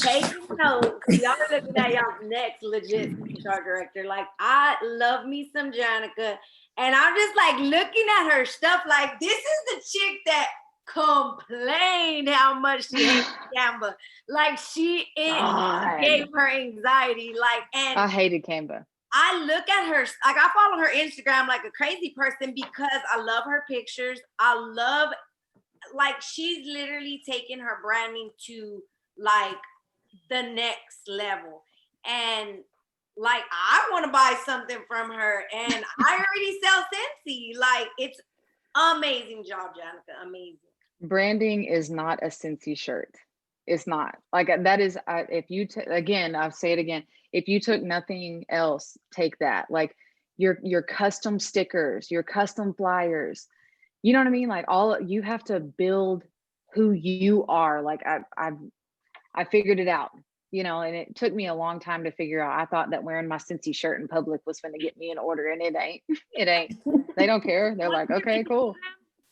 notes. Y'all are looking at y'all's next legit HR director. Like, I love me some Jannica. And I'm just like looking at her stuff like, this is the chick that complained how much she hates Canva. Like, gave her anxiety. Like, and I hated Canva. I look at her, like I follow her Instagram like a crazy person, because I love her pictures. Like she's literally taking her branding to like the next level. And like, I want to buy something from her, and I already sell Scentsy. Like, it's amazing job, Jannica. Amazing. Branding is not a Scentsy shirt. It's not. Like that is, if you, again, I'll say it again, if you took nothing else, take that. Like your custom stickers, your custom flyers, you know what I mean? Like you have to build who you are. Like I figured it out, you know, and it took me a long time to figure out. I thought that wearing my Scentsy shirt in public was going to get me an order, and it ain't. It ain't. They don't care. They're like, okay, cool.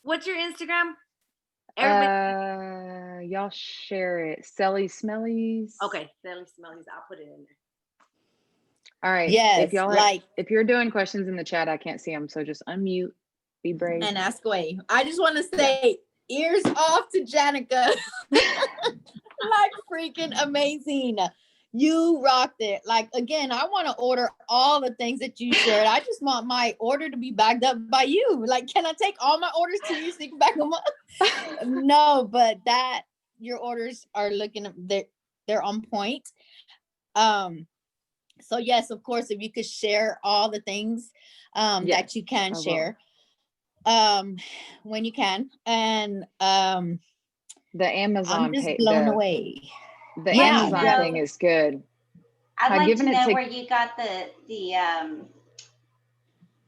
What's your Instagram? Y'all share it. Selly Smellies. Okay, Selly Smellies. I'll put it in there. All right. Yes, if you're doing questions in the chat, I can't see them, so just unmute. Be brave and ask away. I just want to say, ears off to Jannica. Like freaking amazing. You rocked it. Like, again, I want to order all the things that you shared. I just want my order to be backed up by you. Like, can I take all my orders to you so you can back them up? No, but your orders are they're on point. So yes, of course, if you could share all the things that you can share when you can. And the Amazon I'm just blown away. The Amazon thing is good. I'd I've like to given it know to- where you got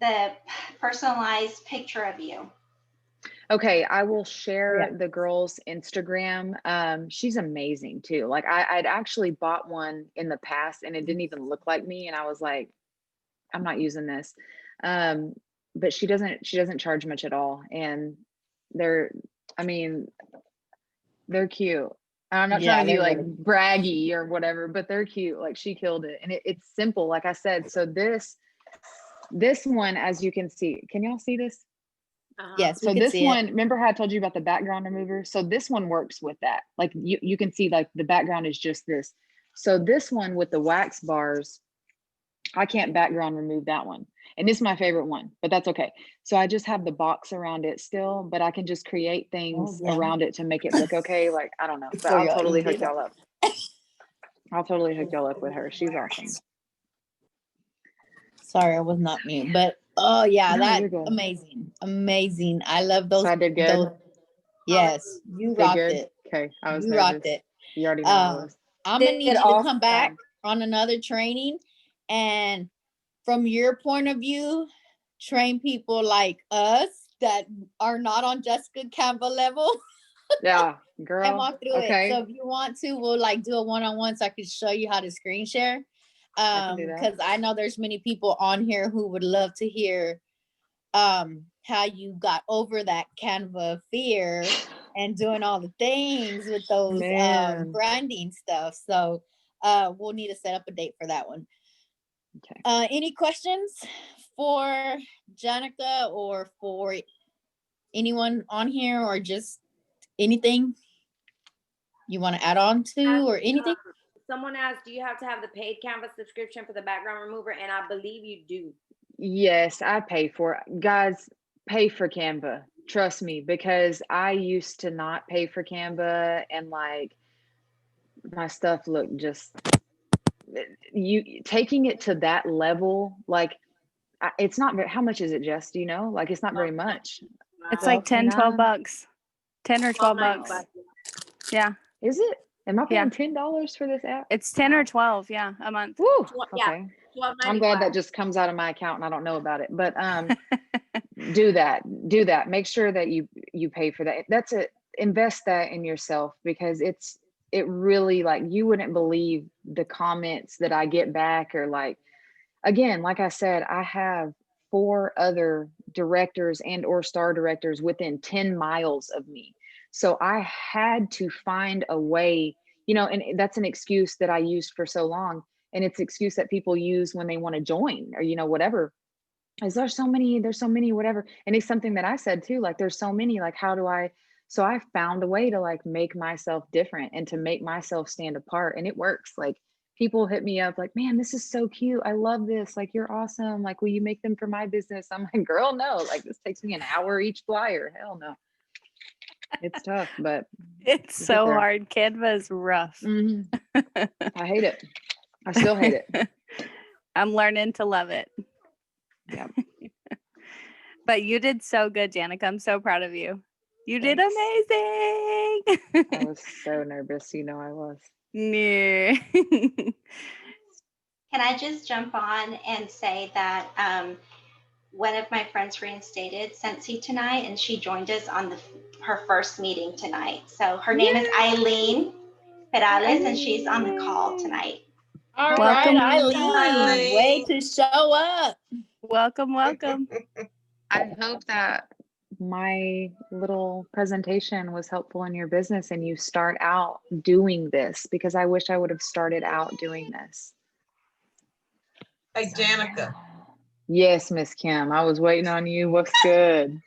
the personalized picture of you. Okay, I will share Yeah. the girl's Instagram. She's amazing too. Like I'd actually bought one in the past and it didn't even look like me. And I was like, I'm not using this. But she doesn't charge much at all. And they're, I mean, they're cute. I'm not trying to be they're like really- braggy or whatever, but they're cute. Like she killed it. And it's simple, like I said. So this one, as you can see, can y'all see this? Yes, we So can this see one, remember how I told you about the background remover? So this one works with that. Like you can see like the background is just this. So this one with the wax bars, I can't background remove that one. And this is my favorite one, but that's okay. So I just have the box around it still, but I can just create things yeah. around it to make it look okay. Like, I don't know, but For I'll your totally hook easy. y'all up. I'll totally hook y'all up with her. She's awesome. Sorry, I was not mute, but oh yeah, No, that you're good. amazing. I love those. So I did good? those- yes, you Did rocked good? it. Okay, I was You nervous. rocked it. You already know I was. I'm gonna need Did you to come back awesome. on another training, and from your point of view, train people like us that are not on Jessica Canva level Yeah, and girl. walk through Okay. it. So if you want to, we'll like do a one-on-one so I can show you how to screen share. I can do that. Because I know there's many people on here who would love to hear how you got over that Canva fear and doing all the things with those Man. branding stuff. So we'll need to set up a date for that one. Okay. Any questions for Jannica or for anyone on here, or just anything you want to add on to, or anything? Someone asked, do you have to have the paid Canva subscription for the background remover? And I believe you do. Yes, I pay for it. Guys, pay for Canva. Trust me, because I used to not pay for Canva and like my stuff looked just you taking it to that level, like it's not very, how much is it, Jess? Do you know? Like it's not very much. It's like 10, 12 $12.99? bucks. 10 or 12 bucks. Yeah. Is it? Am I Yeah. paying $10 for this app? It's 10 or 12, yeah, a month. Woo. Yeah. Okay. I'm glad that just comes out of my account and I don't know about it. But do that. Make sure that you pay for that. That's it. Invest that in yourself, because it really, like, you wouldn't believe the comments that I get back, or like, again, like I said, I have 4 other directors and or star directors within 10 miles of me. So I had to find a way, and that's an excuse that I used for so long. And it's an excuse that people use when they want to join, or, whatever. Is there's so many, whatever. And it's something that I said too, like, there's so many, like, so I found a way to like make myself different and to make myself stand apart. And it works. Like, people hit me up like, man, this is so cute. I love this. Like, you're awesome. Like, will you make them for my business? I'm like, girl, no, like, this takes me an hour each flyer. Hell no. It's tough, but It's we'll get so there. hard. Canva is rough. Mhm. I hate it. I still hate it. I'm learning to love it. Yeah. But you did so good, Jannica. I'm so proud of you. You did Thanks. amazing. I was so nervous. I was. Yeah. Can I just jump on and say that one of my friends reinstated Scentsy tonight, and she joined us on her first meeting tonight. So her name is Eileen Perales, and she's on the call tonight. All right, Welcome, Eileen, way to show up. Welcome. I hope that my little presentation was helpful in your business and you start out doing this, because I wish I would have started out doing this. Hey, Jannica. Yes, Miss Kim. I was waiting on you. What's good?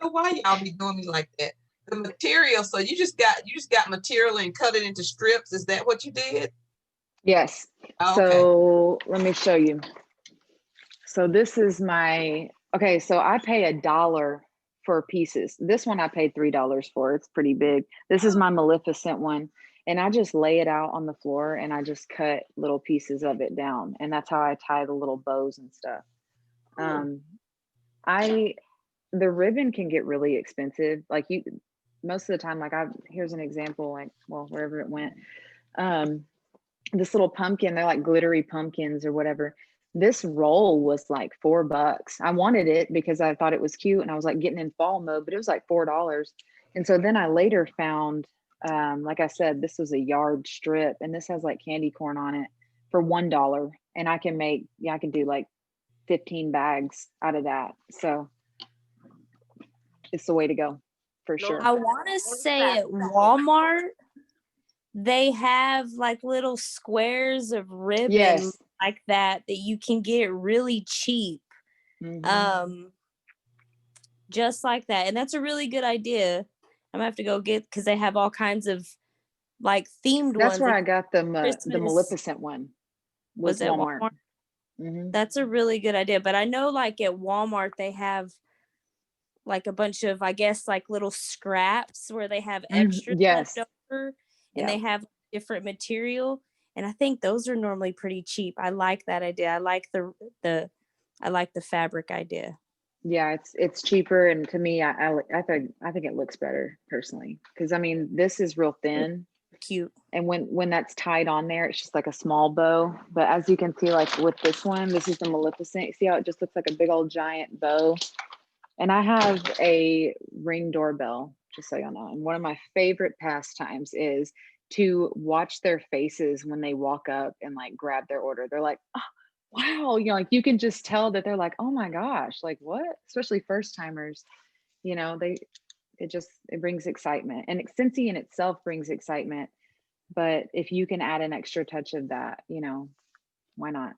Why y'all be doing me like that? The material. So you just got material and cut it into strips. Is that what you did? Yes. Oh, So let me show you. So this is so I pay $1 for pieces. This one I paid $3 for. It's pretty big. This is my Maleficent one. And I just lay it out on the floor and I just cut little pieces of it down. And that's how I tie the little bows and stuff. The ribbon can get really expensive. Like most of the time, like here's an example, like, well, wherever it went. this little pumpkin. They're like glittery pumpkins or whatever. This roll was like $4. I wanted it because I thought it was cute and I was like getting in fall mode, but it was like $4. And so then I later found, like I said, this was a yard strip and this has like candy corn on it for $1. And I can make, I can do like 15 bags out of that. So it's the way to go for sure. I want to say at Walmart, they have like little squares of ribbon Yes. like that you can get really cheap. Just like that. And that's a really good idea. I'm gonna have to go get, because they have all kinds of like themed That's ones. where like I got the Christmas. Maleficent one. Was it Walmart. That's a really good idea. But I know like at Walmart they have like a bunch of, I guess, like little scraps where they have extra Yes. left over, and they have different material. And I think those are normally pretty cheap. I like that idea. I like the fabric idea. Yeah, it's cheaper, and to me, I think it looks better personally, because I mean this is real thin, cute, and when that's tied on there, it's just like a small bow. But as you can see, like with this one, this is the Maleficent. See how it just looks like a big old giant bow. And I have a Ring doorbell, just so y'all know. And one of my favorite pastimes is to watch their faces when they walk up and like grab their order. They're like, oh, wow, like you can just tell that they're like, oh my gosh, like what? Especially first timers, it brings excitement. And Scentsy in itself brings excitement. But if you can add an extra touch of that, why not?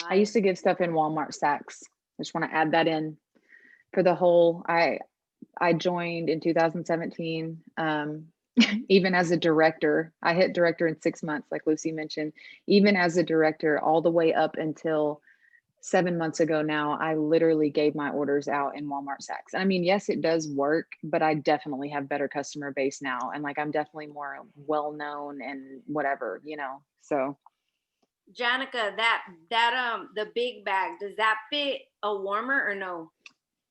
I used to give stuff in Walmart sacks. I just want to add that in for the whole, I joined in 2017. Even as a director, I hit director in 6 months, like Lucy mentioned. Even as a director, all the way up until 7 months ago now, I literally gave my orders out in Walmart sacks. I mean, yes, it does work, but I definitely have better customer base now. And like, I'm definitely more well-known and whatever, so. Jannica, that the big bag, does that fit a warmer or no?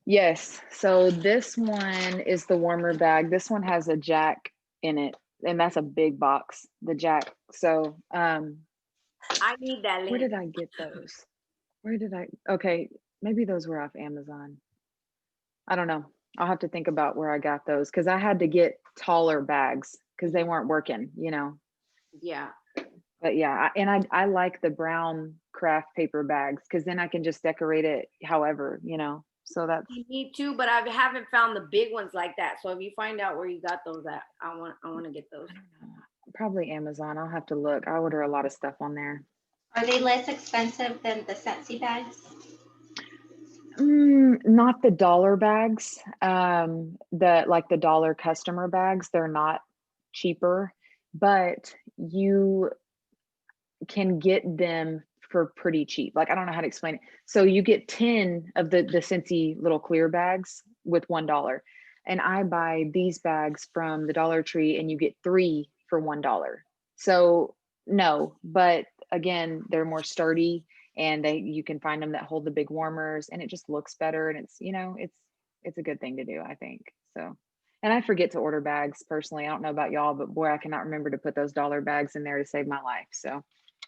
Yes. So this one is the warmer bag. This one has a jack in it, and that's a big box, the jack. So I need that link. where did I get those? Okay, maybe those were off Amazon. I don't know. I'll have to think about where I got those, because I had to get taller bags because they weren't working, Yeah. But yeah, I like the brown craft paper bags, because then I can just decorate it however, so that's. Me too, but I haven't found the big ones like that. So if you find out where you got those at, I want to get those. Probably Amazon. I'll have to look. I order a lot of stuff on there. Are they less expensive than the Scentsy bags? Not the dollar bags. The dollar customer bags, they're not cheaper, but you can get them for pretty cheap. Like, I don't know how to explain it. So you get 10 of the Scentsy little clear bags with $1. And I buy these bags from the Dollar Tree and you get 3 for $1. So no, but again, they're more sturdy, and you can find them that hold the big warmers, and it just looks better. And it's, it's a good thing to do, I think. So, and I forget to order bags personally. I don't know about y'all, but boy, I cannot remember to put those dollar bags in there to save my life. So.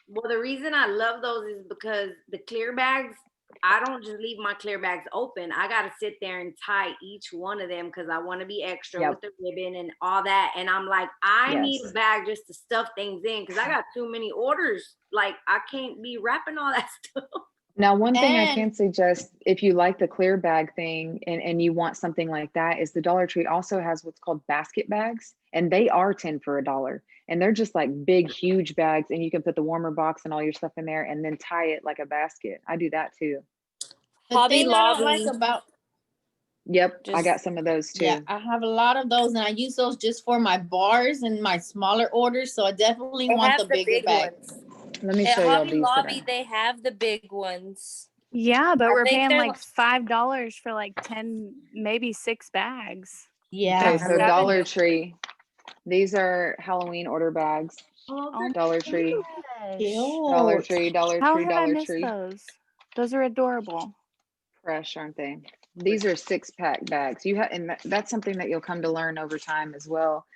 Well, the reason I love those is because the clear bags, I don't just leave my clear bags open. I got to sit there and tie each one of them because I want to be extra with the ribbon and all that. And I'm like, I need a bag just to stuff things in because I got too many orders. Like, I can't be wrapping all that stuff. Now, one thing I can suggest, if you like the clear bag thing and you want something like that, is the Dollar Tree also has what's called basket bags, and they are 10 for $1. And they're just like big, huge bags, and you can put the warmer box and all your stuff in there and then tie it like a basket. I do that too. Hobby Lobby. I don't like about. Yep, I got some of those too. Yeah, I have a lot of those, and I use those just for my bars and my smaller orders. So I definitely want the bigger bags. Let me show y'all these. Hobby Lobby, they have the big ones. Yeah, but we're paying like $5 for like 10, maybe 6 bags. Yeah. Okay, so Dollar Tree. These are Halloween order bags. Dollar Tree. Dollar Tree, Dollar How Tree, have I Dollar missed Tree. Those are adorable. Fresh, aren't they? These are 6-pack bags. And that's something that you'll come to learn over time as well.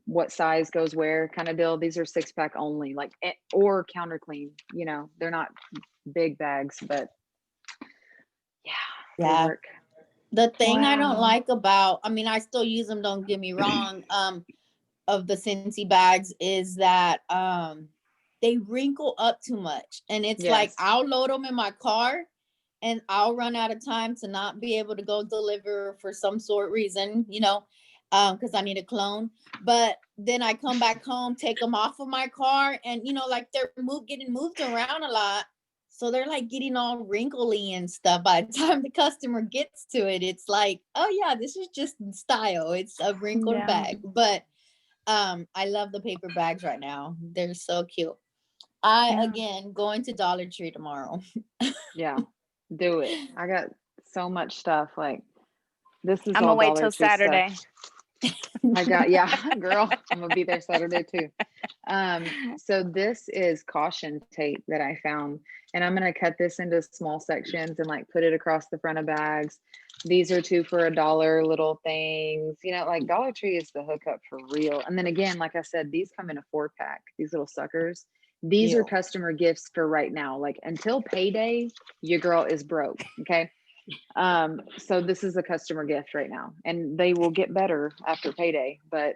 what size goes where kind of deal. These are 6-pack only, like, or counter clean, you know, they're not big bags, but they Yeah. work. The thing I don't Wow. like about, I mean, I still use them, don't get me wrong, of the Scentsy bags is that they wrinkle up too much. And it's like, Yes. I'll load them in my car and I'll run out of time to not be able to go deliver for some sort reason, you know, because I need a clone. But then I come back home, take them off of my car, and you know, like they're getting moved around a lot. So they're like getting all wrinkly and stuff. By the time the customer gets to it, it's like, oh yeah, this is just style. It's a wrinkled Yeah. bag. But I love the paper bags right now. They're so cute. I Yeah. again going to Dollar Tree tomorrow. Yeah, do it. I got so much stuff. Like, this is I'm all gonna wait Dollar till Tree Saturday. stuff. I got, yeah, girl, I'm gonna be there Saturday too. So this is caution tape that I found, and I'm gonna cut this into small sections and like put it across the front of bags. These are 2 for $1 little things, you know, like Dollar Tree is the hookup for real. And then again, like I said, these come in a 4-pack, these little suckers. These are Ew. customer gifts for right now. Like, until payday, your girl is broke. Okay. So this is a customer gift right now, and they will get better after payday, but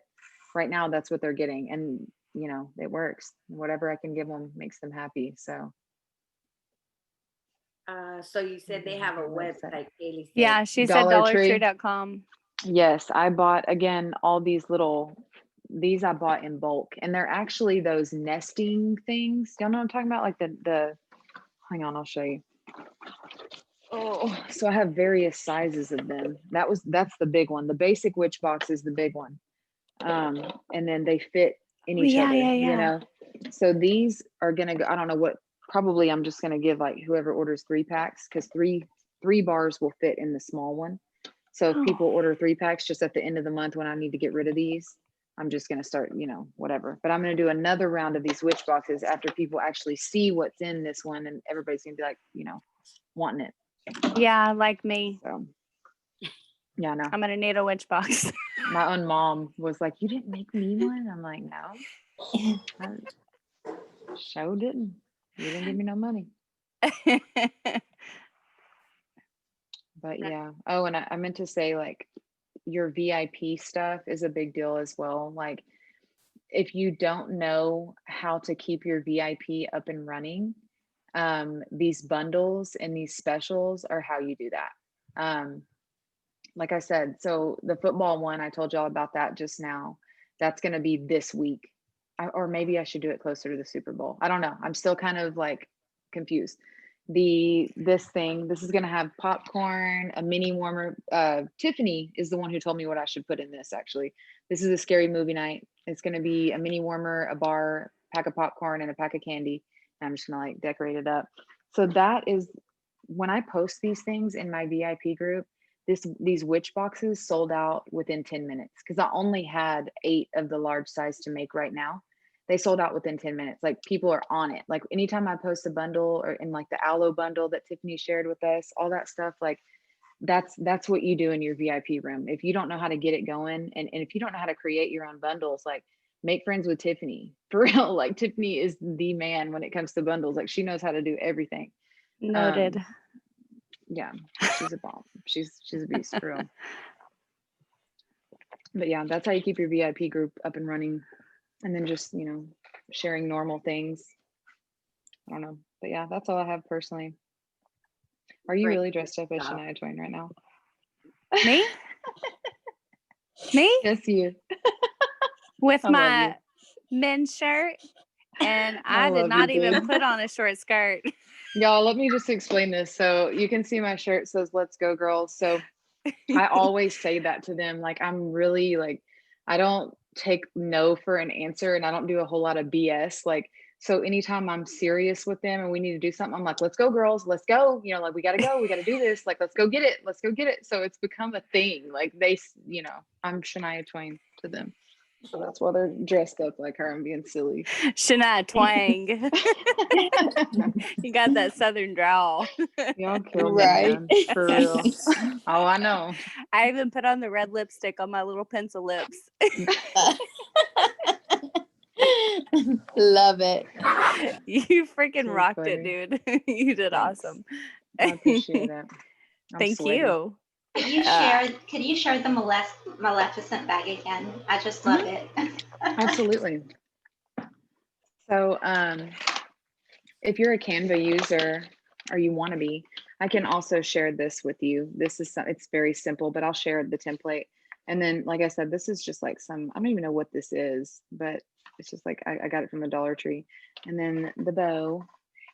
right now that's what they're getting. And you know, it works. Whatever I can give them makes them happy. So So you said they have a website, Kaylee said. Yeah, she said Dollar Tree. dollartree.com. yes, I bought, again, all these these I bought in bulk, and they're actually those nesting things. Y'all know what I'm talking about? Like the hang on, I'll show you. Oh, so I have various sizes of them. That's the big one. The basic witch box is the big one. And then they fit in Oh, each yeah, other, yeah, you yeah. know. So these are gonna go, I don't know what, probably I'm just gonna give like whoever orders 3 packs, because three bars will fit in the small one. So if Oh. people order 3 packs just at the end of the month when I need to get rid of these, I'm just gonna start, you know, whatever. But I'm gonna do another round of these witch boxes after people actually see what's in this one, and everybody's gonna be like, you know, wanting it. Yeah, like me. So yeah, no. I'm gonna need a witch box. My own mom was like, "You didn't make me one?" I'm like, "No, I sure didn't. You didn't give me no money." But yeah. Oh, and I meant to say, like, your VIP stuff is a big deal as well. Like, if you don't know how to keep your VIP up and running, these bundles and these specials are how you do that. Like I said, so the football one, I told y'all about that just now. That's going to be this week. Or maybe I should do it closer to the Super Bowl. I don't know. I'm still kind of like confused. This is going to have popcorn, a mini warmer. Tiffany is the one who told me what I should put in this, actually. This is a scary movie night. It's going to be a mini warmer, a bar, pack of popcorn, and a pack of candy. And I'm just going to like decorate it up. So that is, when I post these things in my VIP group, these witch boxes sold out within 10 minutes, because I only had 8 of the large size to make right now. They sold out within 10 minutes. Like, people are on it. Like, anytime I post a bundle, or in like the aloe bundle that Tiffany shared with us, all that stuff, like that's what you do in your VIP room. If you don't know how to get it going, and if you don't know how to create your own bundles, like, make friends with Tiffany, for real. Like, Tiffany is the man when it comes to bundles. Like, she knows how to do everything. Noted. Yeah, she's a bomb. She's a beast, for real. But yeah, that's how you keep your VIP group up and running. And then just, you know, sharing normal things. I don't know. But yeah, that's all I have personally. Are you really dressed up as Shania Twain right now? Me? Me? Yes, you. With I love my men's shirt, and I did love not you, even dude. put on a short skirt. Y'all, let me just explain this. So you can see my shirt says "Let's go, girls." So I always say that to them. Like, I'm really like, I don't take no for an answer, and I don't do a whole lot of BS. Like, so anytime I'm serious with them and we need to do something, I'm like, "Let's go, girls, let's go." You know, like, we got to go, we got to do this. Like, let's go get it. Let's go get it. So it's become a thing. Like, they, you know, I'm Shania Twain to them. So that's why they're dressed up like her and being silly. Shania Twang. You got that southern drawl. Y'all killed Right. me, man. For real. Oh, I know. I even put on the red lipstick on my little pencil lips. Love it. You freaking Too rocked funny. it, dude. You did Thanks. awesome. I appreciate it. I'm Thank sweaty. you. Could you share the Maleficent bag again? I just love it. Absolutely. So if you're a Canva user or you want to be, I can also share this with you. It's very simple, but I'll share the template. And then, like I said, this is just like I don't even know what this is, but it's just like, I got it from the Dollar Tree. And then the bow,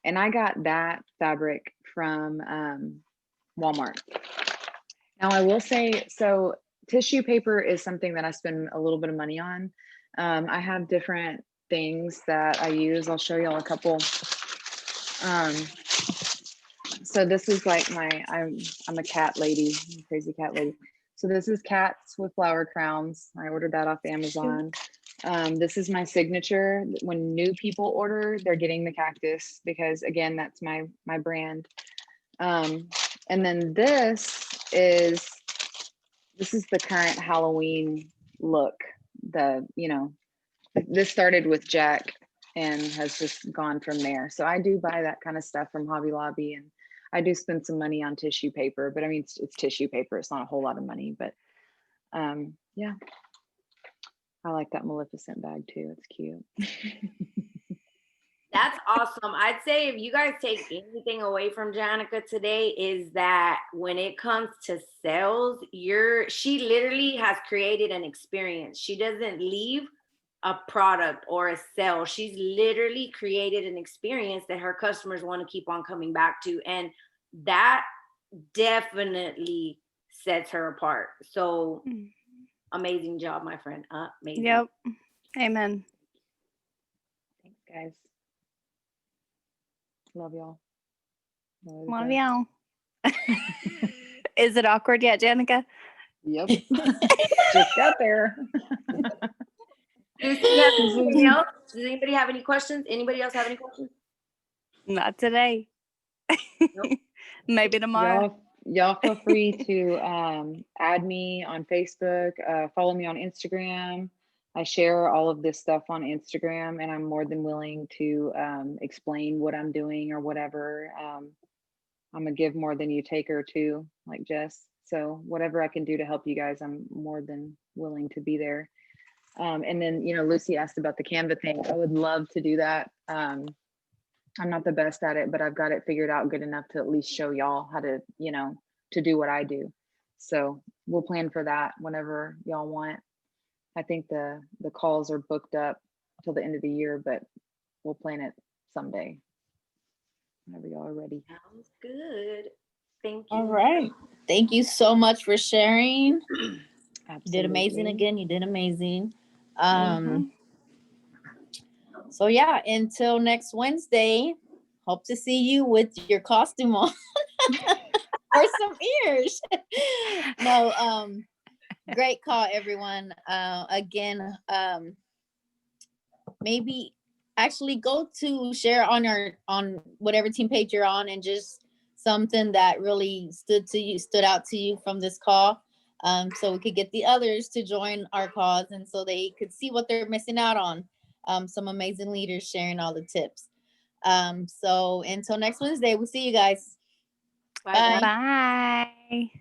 and I got that fabric from Walmart. Now I will say, so tissue paper is something that I spend a little bit of money on. I have different things that I use. I'll show y'all a couple. So this is like I'm a cat lady, crazy cat lady. So this is cats with flower crowns. I ordered that off Amazon. This is my signature. When new people order, they're getting the cactus because again, that's my brand. And then this is the current Halloween look. This started with Jack and has just gone from there. So I do buy that kind of stuff from Hobby Lobby, and I do spend some money on tissue paper, but I mean, it's tissue paper. It's not a whole lot of money, but yeah. I like that Maleficent bag too. It's cute. That's awesome. I'd say if you guys take anything away from Jannica today is that when it comes to sales, she literally has created an experience. She doesn't leave a product or a sale. She's literally created an experience that her customers want to keep on coming back to. And that definitely sets her apart. So amazing job, my friend. Amazing. Yep. Amen. Thanks, guys. Love y'all. Love y'all. Is it awkward yet, Jannica? Yep. Just got there. Does anybody have any questions? Anybody else have any questions? Not today. Nope. Maybe tomorrow. Y'all feel free to add me on Facebook, follow me on Instagram. I share all of this stuff on Instagram, and I'm more than willing to explain what I'm doing or whatever. I'm a give more than you take or too, like Jess. So whatever I can do to help you guys, I'm more than willing to be there. And then, Lucy asked about the Canva thing. I would love to do that. I'm not the best at it, but I've got it figured out good enough to at least show y'all how to, to do what I do. So we'll plan for that whenever y'all want. I think the calls are booked up till the end of the year, but we'll plan it someday whenever y'all are ready. Sounds good. Thank you. All right. Thank you so much for sharing. Absolutely. You did amazing again. You did amazing. Mhm. So yeah, until next Wednesday, hope to see you with your costume on or some ears. No, great call, everyone. Again, maybe actually go to share on whatever team page you're on, and just something that really stood out to you from this call. So we could get the others to join our cause, and so they could see what they're missing out on. Some amazing leaders sharing all the tips. So until next Wednesday, we'll see you guys. Bye. Bye.